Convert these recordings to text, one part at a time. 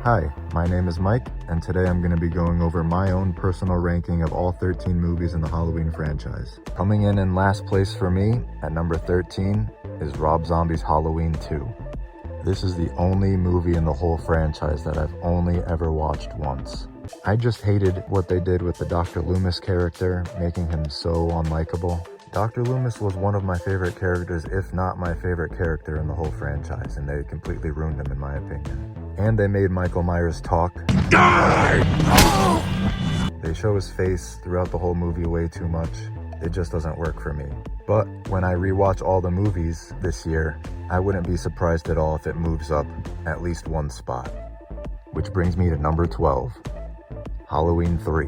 Hi, my name is Mike, and today I'm going to be going over my own personal ranking of all 13 movies in the Halloween franchise. Coming in last place for me, at number 13, is Rob Zombie's Halloween 2. This is the only movie in the whole franchise that I've only ever watched once. I just hated what they did with the Dr. Loomis character, making him so unlikable. Dr. Loomis was one of my favorite characters, if not my favorite character in the whole franchise, and they completely ruined him in my opinion. And they made Michael Myers talk. Die! They show his face throughout the whole movie way too much. It just doesn't work for me. But when I rewatch all the movies this year, I wouldn't be surprised at all if it moves up at least one spot. Which brings me to number 12, Halloween 3.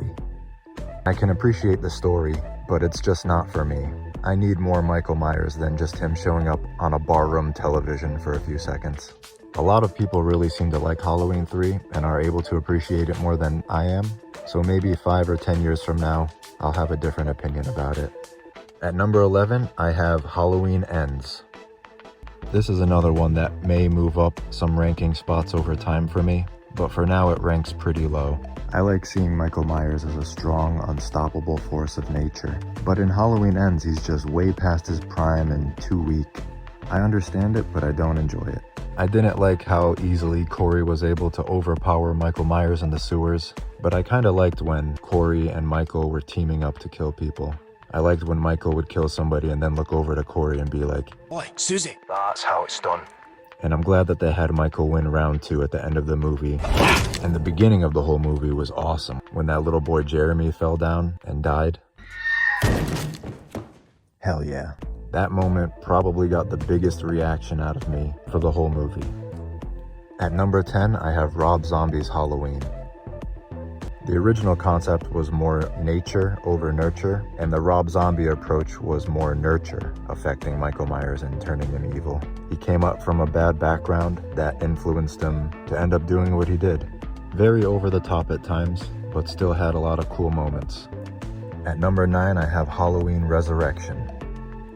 I can appreciate the story, but it's just not for me. I need more Michael Myers than just him showing up on a barroom television for a few seconds. A lot of people really seem to like Halloween 3 and are able to appreciate it more than I am, so maybe 5 or 10 years from now, I'll have a different opinion about it. At number 11, I have Halloween Ends. This is another one that may move up some ranking spots over time for me, but for now it ranks pretty low. I like seeing Michael Myers as a strong, unstoppable force of nature, but in Halloween Ends, he's just way past his prime and too weak. I understand it, but I don't enjoy it. I didn't like how easily Corey was able to overpower Michael Myers in the sewers, but I kinda liked when Corey and Michael were teaming up to kill people. I liked when Michael would kill somebody and then look over to Corey and be like, "Boy, Susie, that's how it's done." And I'm glad that they had Michael win round 2 at the end of the movie. And the beginning of the whole movie was awesome, when that little boy Jeremy fell down and died. Hell yeah. That moment probably got the biggest reaction out of me for the whole movie. At number 10, I have Rob Zombie's Halloween. The original concept was more nature over nurture, and the Rob Zombie approach was more nurture, affecting Michael Myers and turning him evil. He came up from a bad background that influenced him to end up doing what he did. Very over the top at times, but still had a lot of cool moments. At number 9, I have Halloween Resurrection.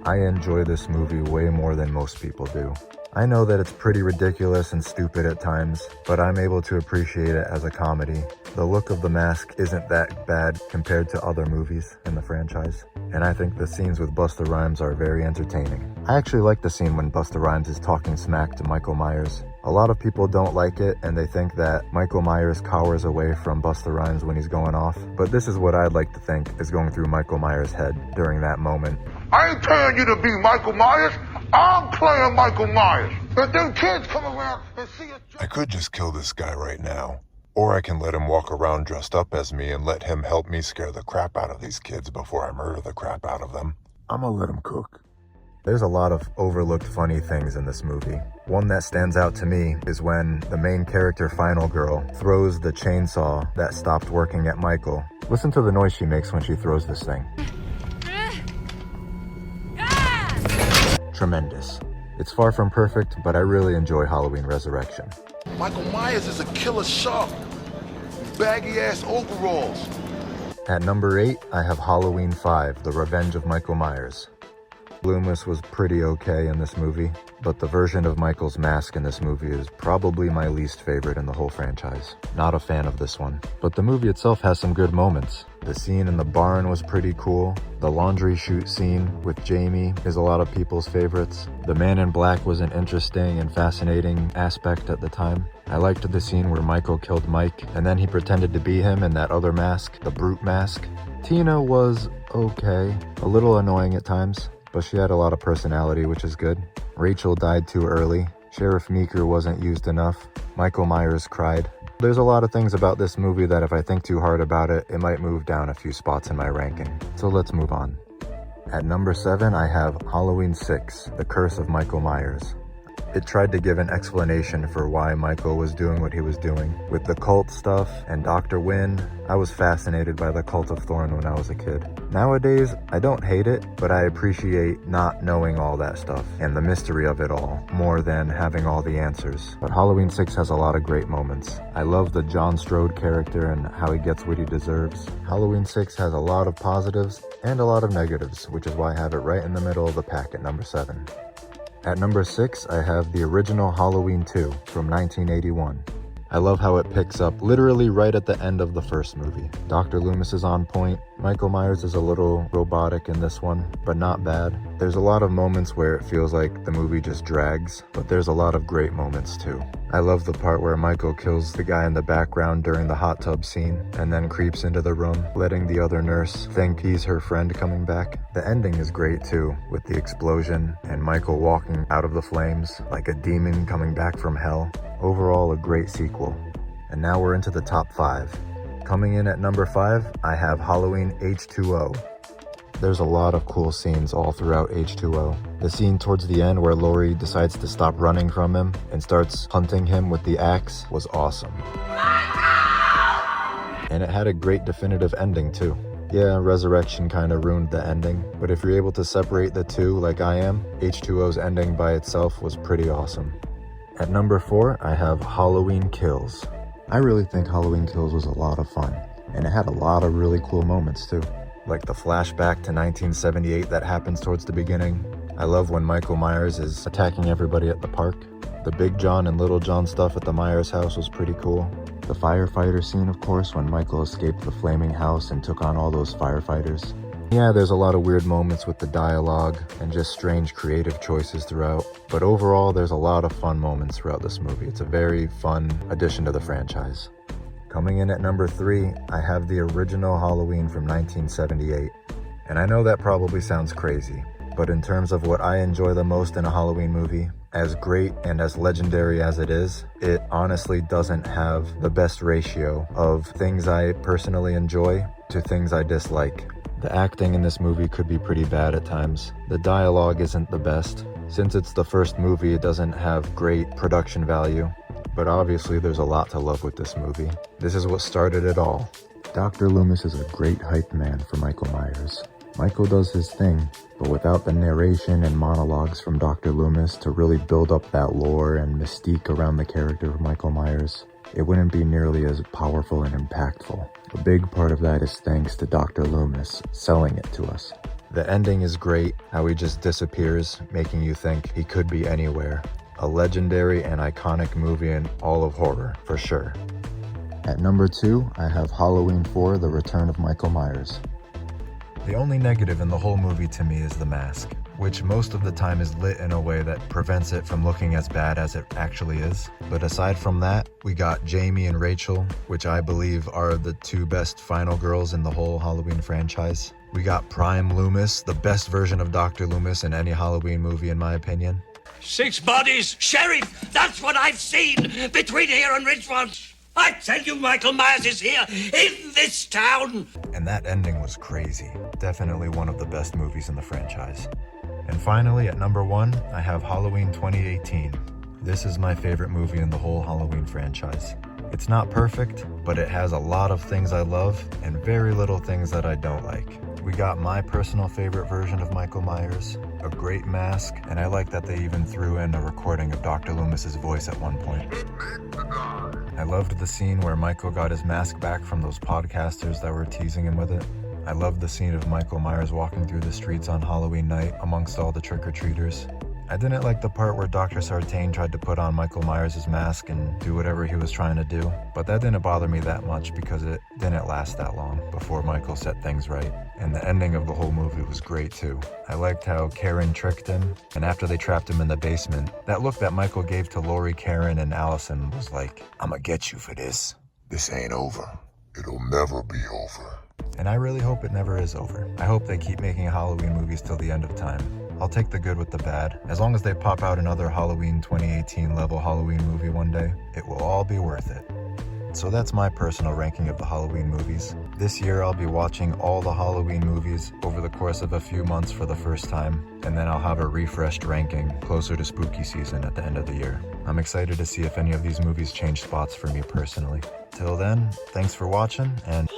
I enjoy this movie way more than most people do. I know that it's pretty ridiculous and stupid at times, but I'm able to appreciate it as a comedy. The look of the mask isn't that bad compared to other movies in the franchise, and I think the scenes with Busta Rhymes are very entertaining. I actually like the scene when Busta Rhymes is talking smack to Michael Myers. A lot of people don't like it, and they think that Michael Myers cowers away from Busta Rhymes when he's going off, but this is what I'd like to think is going through Michael Myers' head during that moment. I ain't paying you to be Michael Myers. I'm playing Michael Myers. If them kids come around and see us... I could just kill this guy right now. Or I can let him walk around dressed up as me and let him help me scare the crap out of these kids before I murder the crap out of them. I'm gonna let him cook. There's a lot of overlooked funny things in this movie. One that stands out to me is when the main character, Final Girl, throws the chainsaw that stopped working at Michael. Listen to the noise she makes when she throws this thing. Tremendous. It's far from perfect, but I really enjoy Halloween Resurrection. Michael Myers is a killer shark. Baggy ass overalls. At number 8, I have Halloween 5, The Revenge of Michael Myers. Loomis was pretty okay in this movie, but the version of Michael's mask in this movie is probably my least favorite in the whole franchise. Not a fan of this one, but the movie itself has some good moments. The scene in the barn was pretty cool. The laundry chute scene with Jamie is a lot of people's favorites. The Man in Black was an interesting and fascinating aspect at the time. I liked the scene where Michael killed Mike, and then he pretended to be him in that other mask, the Brute mask. Tina was okay, a little annoying at times, but she had a lot of personality, which is good. Rachel died too early. Sheriff Meeker wasn't used enough. Michael Myers cried. There's a lot of things about this movie that if I think too hard about it, it might move down a few spots in my ranking. So let's move on. At number 7, I have Halloween 6, The Curse of Michael Myers. It tried to give an explanation for why Michael was doing what he was doing. With the cult stuff and Dr. Wynn, I was fascinated by the Cult of Thorn when I was a kid. Nowadays, I don't hate it, but I appreciate not knowing all that stuff and the mystery of it all more than having all the answers. But Halloween 6 has a lot of great moments. I love the John Strode character and how he gets what he deserves. Halloween 6 has a lot of positives and a lot of negatives, which is why I have it right in the middle of the pack at number 7. At number 6, I have the original Halloween 2 from 1981. I love how it picks up literally right at the end of the first movie. Dr. Loomis is on point. Michael Myers is a little robotic in this one, but not bad. There's a lot of moments where it feels like the movie just drags, but there's a lot of great moments too. I love the part where Michael kills the guy in the background during the hot tub scene and then creeps into the room, letting the other nurse think he's her friend coming back. The ending is great too, with the explosion and Michael walking out of the flames like a demon coming back from hell. Overall, a great sequel. And now we're into the top 5. Coming in at number 5, I have Halloween H2O. There's a lot of cool scenes all throughout H2O. The scene towards the end where Laurie decides to stop running from him and starts hunting him with the axe was awesome. And it had a great definitive ending too. Yeah, Resurrection kind of ruined the ending, but if you're able to separate the two like I am, H2O's ending by itself was pretty awesome. At number 4, I have Halloween Kills. I really think Halloween Kills was a lot of fun, and it had a lot of really cool moments too. Like the flashback to 1978 that happens towards the beginning. I love when Michael Myers is attacking everybody at the park. The Big John and Little John stuff at the Myers house was pretty cool. The firefighter scene, of course, when Michael escaped the flaming house and took on all those firefighters. Yeah, there's a lot of weird moments with the dialogue and just strange creative choices throughout, but overall there's a lot of fun moments throughout this movie. It's a very fun addition to the franchise. Coming in at number 3, I have the original Halloween from 1978. And I know that probably sounds crazy, but in terms of what I enjoy the most in a Halloween movie, as great and as legendary as it is, it honestly doesn't have the best ratio of things I personally enjoy to things I dislike. The acting in this movie could be pretty bad at times. The dialogue isn't the best. Since it's the first movie, it doesn't have great production value. But obviously there's a lot to love with this movie. This is what started it all. Dr. Loomis is a great hype man for Michael Myers. Michael does his thing, but without the narration and monologues from Dr. Loomis to really build up that lore and mystique around the character of Michael Myers, it wouldn't be nearly as powerful and impactful. A big part of that is thanks to Dr. Loomis selling it to us. The ending is great, how he just disappears, making you think he could be anywhere. A legendary and iconic movie in all of horror, for sure. At number 2, I have Halloween 4: The Return of Michael Myers. The only negative in the whole movie to me is the mask, which most of the time is lit in a way that prevents it from looking as bad as it actually is. But aside from that, we got Jamie and Rachel, which I believe are the 2 best final girls in the whole Halloween franchise. We got Prime Loomis, the best version of Dr. Loomis in any Halloween movie in my opinion. 6 bodies, Sheriff! That's what I've seen between here and Richmond! I tell you, Michael Myers is here, in this town! And that ending was crazy. Definitely one of the best movies in the franchise. And finally, at number 1, I have Halloween 2018. This is my favorite movie in the whole Halloween franchise. It's not perfect, but it has a lot of things I love and very little things that I don't like. We got my personal favorite version of Michael Myers, a great mask, and I like that they even threw in a recording of Dr. Loomis's voice at one point. I loved the scene where Michael got his mask back from those podcasters that were teasing him with it. I loved the scene of Michael Myers walking through the streets on Halloween night amongst all the trick-or-treaters. I didn't like the part where Dr. Sartain tried to put on Michael Myers' mask and do whatever he was trying to do, but that didn't bother me that much because it didn't last that long before Michael set things right. And the ending of the whole movie was great too. I liked how Karen tricked him, and after they trapped him in the basement, that look that Michael gave to Laurie, Karen, and Allison was like, "I'ma get you for this." This ain't over. It'll never be over. And I really hope it never is over. I hope they keep making Halloween movies till the end of time. I'll take the good with the bad. As long as they pop out another Halloween 2018 level Halloween movie one day, it will all be worth it. So that's my personal ranking of the Halloween movies. This year I'll be watching all the Halloween movies over the course of a few months for the first time, and then I'll have a refreshed ranking closer to spooky season at the end of the year. I'm excited to see if any of these movies change spots for me personally. Till then, thanks for watching, and